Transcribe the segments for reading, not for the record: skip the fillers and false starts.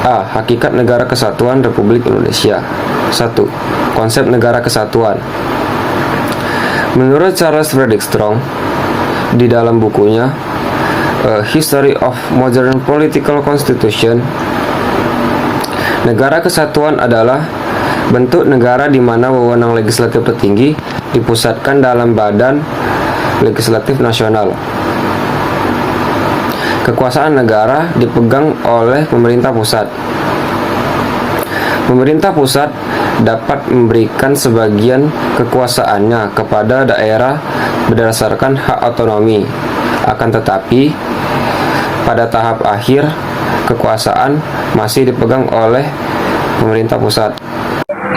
A. Hakikat Negara Kesatuan Republik Indonesia. 1. Konsep negara kesatuan. Menurut Charles Frederick Strong, di dalam bukunya A History of Modern Political Constitution, negara kesatuan adalah bentuk negara di mana wewenang legislatif tertinggi dipusatkan dalam badan legislatif nasional. Kekuasaan negara dipegang oleh pemerintah pusat. Pemerintah pusat dapat memberikan sebagian kekuasaannya kepada daerah berdasarkan hak otonomi. Akan tetapi, pada tahap akhir, kekuasaan masih dipegang oleh pemerintah pusat.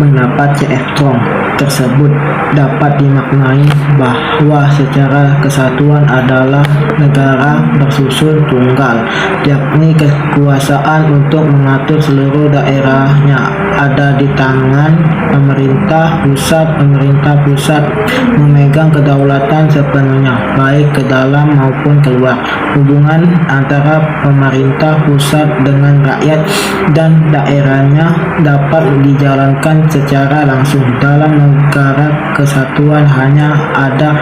Pendapat C.F. Strong tersebut dapat dimaknai bahwa secara kesatuan adalah negara bersusun tunggal, yakni kekuasaan untuk mengatur seluruh daerahnya ada di tangan pemerintah pusat. Pemerintah pusat memegang kedaulatan sepenuhnya, baik ke dalam maupun keluar. Hubungan antara pemerintah pusat dengan rakyat dan daerahnya dapat dijalankan secara langsung. Dalam negara kesatuan hanya ada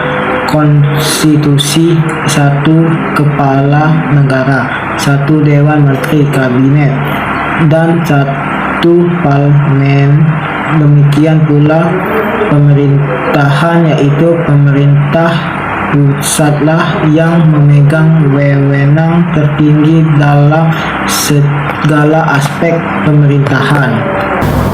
konstitusi, satu kepala negara, satu dewan menteri kabinet, dan satu parlemen. Demikian pula pemerintahan, yaitu pemerintah pusatlah yang memegang wewenang tertinggi dalam segala aspek pemerintahan.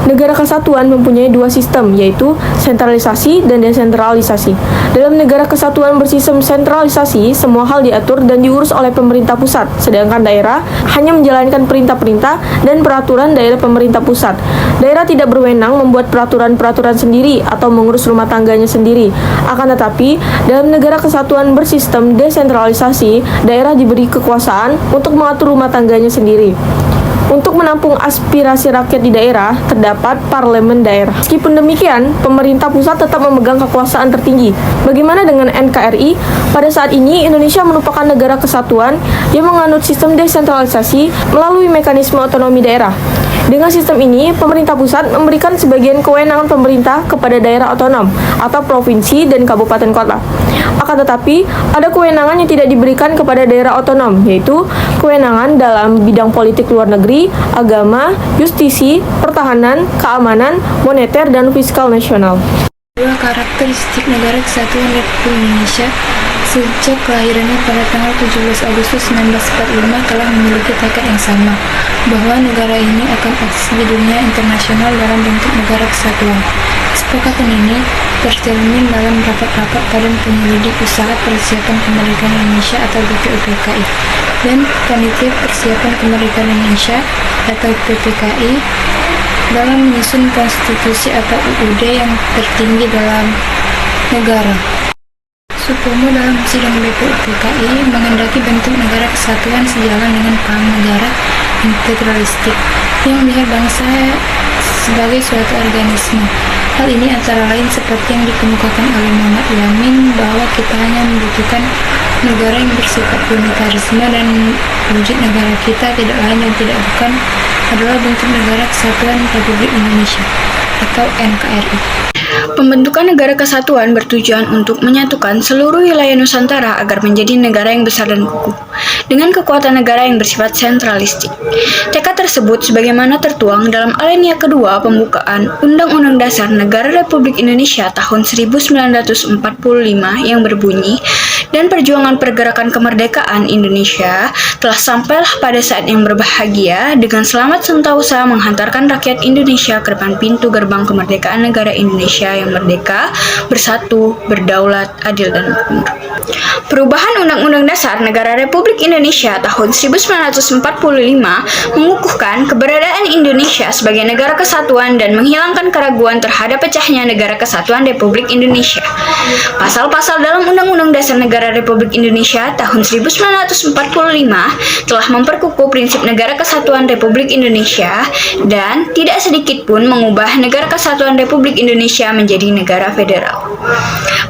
Negara kesatuan mempunyai dua sistem, yaitu sentralisasi dan desentralisasi. Dalam negara kesatuan bersistem sentralisasi, semua hal diatur dan diurus oleh pemerintah pusat, sedangkan daerah hanya menjalankan perintah-perintah dan peraturan daerah pemerintah pusat. Daerah tidak berwenang membuat peraturan-peraturan sendiri atau mengurus rumah tangganya sendiri. Akan tetapi, dalam negara kesatuan bersistem desentralisasi, daerah diberi kekuasaan untuk mengatur rumah tangganya sendiri. Untuk menampung aspirasi rakyat di daerah, terdapat parlemen daerah. Meskipun demikian, pemerintah pusat tetap memegang kekuasaan tertinggi. Bagaimana dengan NKRI? Pada saat ini, Indonesia merupakan negara kesatuan yang menganut sistem desentralisasi melalui mekanisme otonomi daerah. Dengan sistem ini, pemerintah pusat memberikan sebagian kewenangan pemerintah kepada daerah otonom atau provinsi dan kabupaten kota. Akan tetapi, ada kewenangan yang tidak diberikan kepada daerah otonom, yaitu kewenangan dalam bidang politik luar negeri, agama, justisi, pertahanan, keamanan, moneter, dan fiskal nasional. Dua karakteristik negara kesatuan Republik Indonesia sejak kelahirannya pada tanggal 17 Agustus 1945 telah memiliki tekad yang sama, bahwa negara ini akan eksis di dunia internasional dalam bentuk negara kesatuan. Kesepakatan ini tercermin dalam rapat-rapat Badan Penyelidik Usaha Persiapan Kemerdekaan Indonesia atau BPUPKI dan Panitia Persiapan Kemerdekaan Indonesia atau PPKI dalam menyusun konstitusi atau UUD yang tertinggi dalam negara. Supomo dalam sidang BPUPKI menghendaki bentuk negara kesatuan sejalan dengan paham negara integralistik yang melihat bangsa sebagai suatu organisme. Hal ini antara lain seperti yang dikemukakan oleh Muhammad Yamin bahwa kita hanya membutuhkan negara yang bersifat unitarisme dan wujud negara kita tidak lain dan tidak bukan adalah bentuk negara kesatuan Republik Indonesia atau NKRI. Pembentukan negara kesatuan bertujuan untuk menyatukan seluruh wilayah Nusantara agar menjadi negara yang besar dan kukuh, dengan kekuatan negara yang bersifat sentralistik. Tekad tersebut sebagaimana tertuang dalam alinea kedua pembukaan Undang-Undang Dasar Negara Republik Indonesia tahun 1945 yang berbunyi, dan perjuangan pergerakan kemerdekaan Indonesia telah sampailah pada saat yang berbahagia dengan selamat sentosa menghantarkan rakyat Indonesia ke depan pintu gerbang kemerdekaan negara Indonesia yang merdeka, bersatu, berdaulat, adil, dan makmur. Perubahan Undang-Undang Dasar Negara Republik Indonesia tahun 1945 mengukuhkan keberadaan Indonesia sebagai negara kesatuan dan menghilangkan keraguan terhadap pecahnya negara kesatuan Republik Indonesia. Pasal-pasal dalam Undang-Undang Dasar Negara Negara Republik Indonesia tahun 1945 telah memperkukuh prinsip Negara Kesatuan Republik Indonesia dan tidak sedikit pun mengubah Negara Kesatuan Republik Indonesia menjadi negara federal.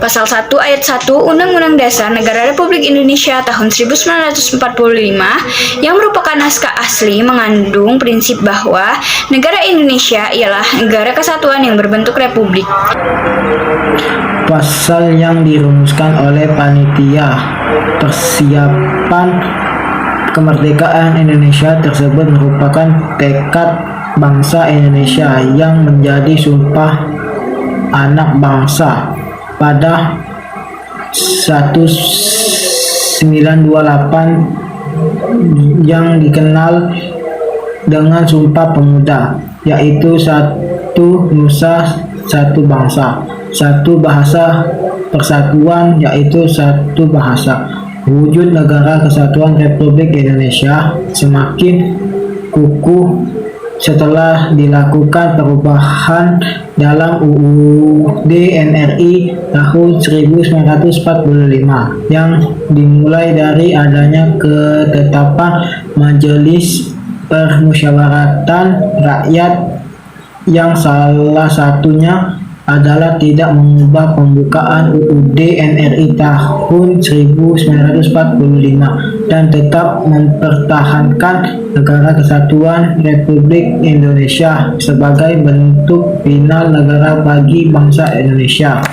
Pasal 1 ayat 1 Undang-Undang Dasar Negara Republik Indonesia tahun 1945 yang merupakan naskah asli mengandung prinsip bahwa negara Indonesia ialah negara kesatuan yang berbentuk republik. Pasal yang dirumuskan oleh Panitia Persiapan Kemerdekaan Indonesia tersebut merupakan tekad bangsa Indonesia yang menjadi sumpah anak bangsa pada 1928 yang dikenal dengan Sumpah Pemuda, yaitu satu nusa, satu bangsa, satu bahasa, persatuan, yaitu satu bahasa. Wujud Negara Kesatuan Republik Indonesia semakin kukuh setelah dilakukan perubahan dalam UUD NRI tahun 1945 yang dimulai dari adanya ketetapan Majelis Permusyawaratan Rakyat yang salah satunya adalah tidak mengubah pembukaan UUD NRI tahun 1945 dan tetap mempertahankan Negara Kesatuan Republik Indonesia sebagai bentuk final negara bagi bangsa Indonesia.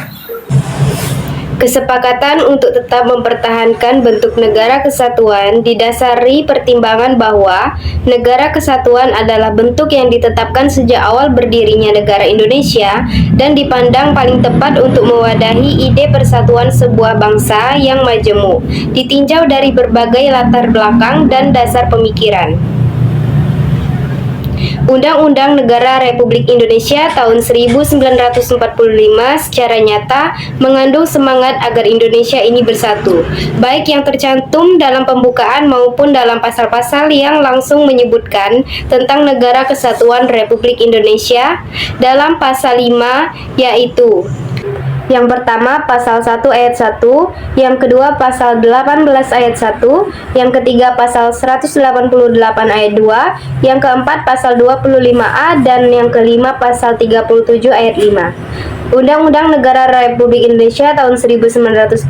Kesepakatan untuk tetap mempertahankan bentuk negara kesatuan didasari pertimbangan bahwa negara kesatuan adalah bentuk yang ditetapkan sejak awal berdirinya negara Indonesia dan dipandang paling tepat untuk mewadahi ide persatuan sebuah bangsa yang majemuk, ditinjau dari berbagai latar belakang dan dasar pemikiran. Undang-Undang Negara Republik Indonesia tahun 1945 secara nyata mengandung semangat agar Indonesia ini bersatu, baik yang tercantum dalam pembukaan maupun dalam pasal-pasal yang langsung menyebutkan tentang Negara Kesatuan Republik Indonesia. Dalam pasal 5 yaitu yang pertama pasal 1 ayat 1, yang kedua pasal 18 ayat 1, yang ketiga pasal 188 ayat 2, yang keempat pasal 25A, dan yang kelima pasal 37 ayat 5. Undang-Undang Negara Republik Indonesia tahun 1945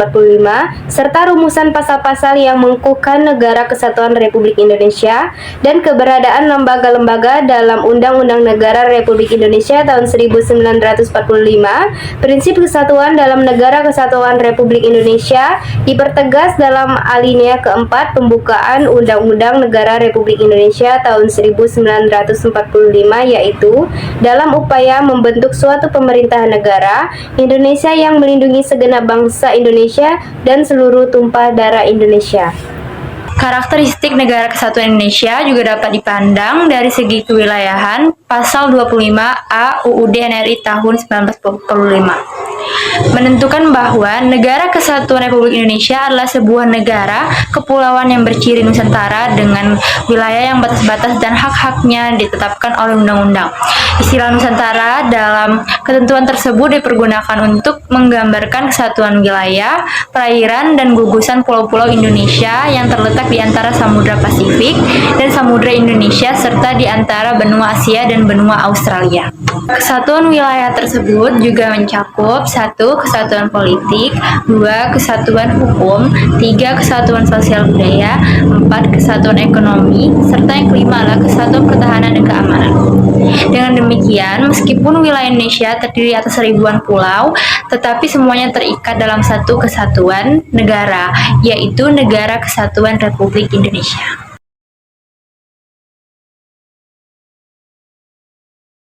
serta rumusan pasal-pasal yang mengukuhkan Negara Kesatuan Republik Indonesia dan keberadaan lembaga-lembaga dalam Undang-Undang Negara Republik Indonesia tahun 1945. Prinsip kesatuan dalam Negara Kesatuan Republik Indonesia dipertegas dalam alinea keempat pembukaan Undang-Undang Negara Republik Indonesia tahun 1945, yaitu dalam upaya membentuk suatu pemerintahan negara Indonesia yang melindungi segenap bangsa Indonesia dan seluruh tumpah darah Indonesia. Karakteristik Negara Kesatuan Indonesia juga dapat dipandang dari segi kewilayahan pasal 25A UUD NRI tahun 1945. Menentukan bahwa Negara Kesatuan Republik Indonesia adalah sebuah negara kepulauan yang berciri Nusantara dengan wilayah yang batas-batas dan hak-haknya ditetapkan oleh undang-undang. Istilah Nusantara dalam ketentuan tersebut dipergunakan untuk menggambarkan kesatuan wilayah, perairan, dan gugusan pulau-pulau Indonesia yang terletak di antara Samudra Pasifik dan Samudra Indonesia serta di antara benua Asia dan benua Australia. Kesatuan wilayah tersebut juga mencakup 1. Kesatuan politik, 2. Kesatuan hukum, 3. Kesatuan sosial budaya, 4. Kesatuan ekonomi, serta yang kelima adalah kesatuan pertahanan dan keamanan. Dengan demikian, meskipun wilayah Indonesia terdiri atas ribuan pulau, tetapi semuanya terikat dalam satu kesatuan negara, yaitu Negara Kesatuan Republik Indonesia.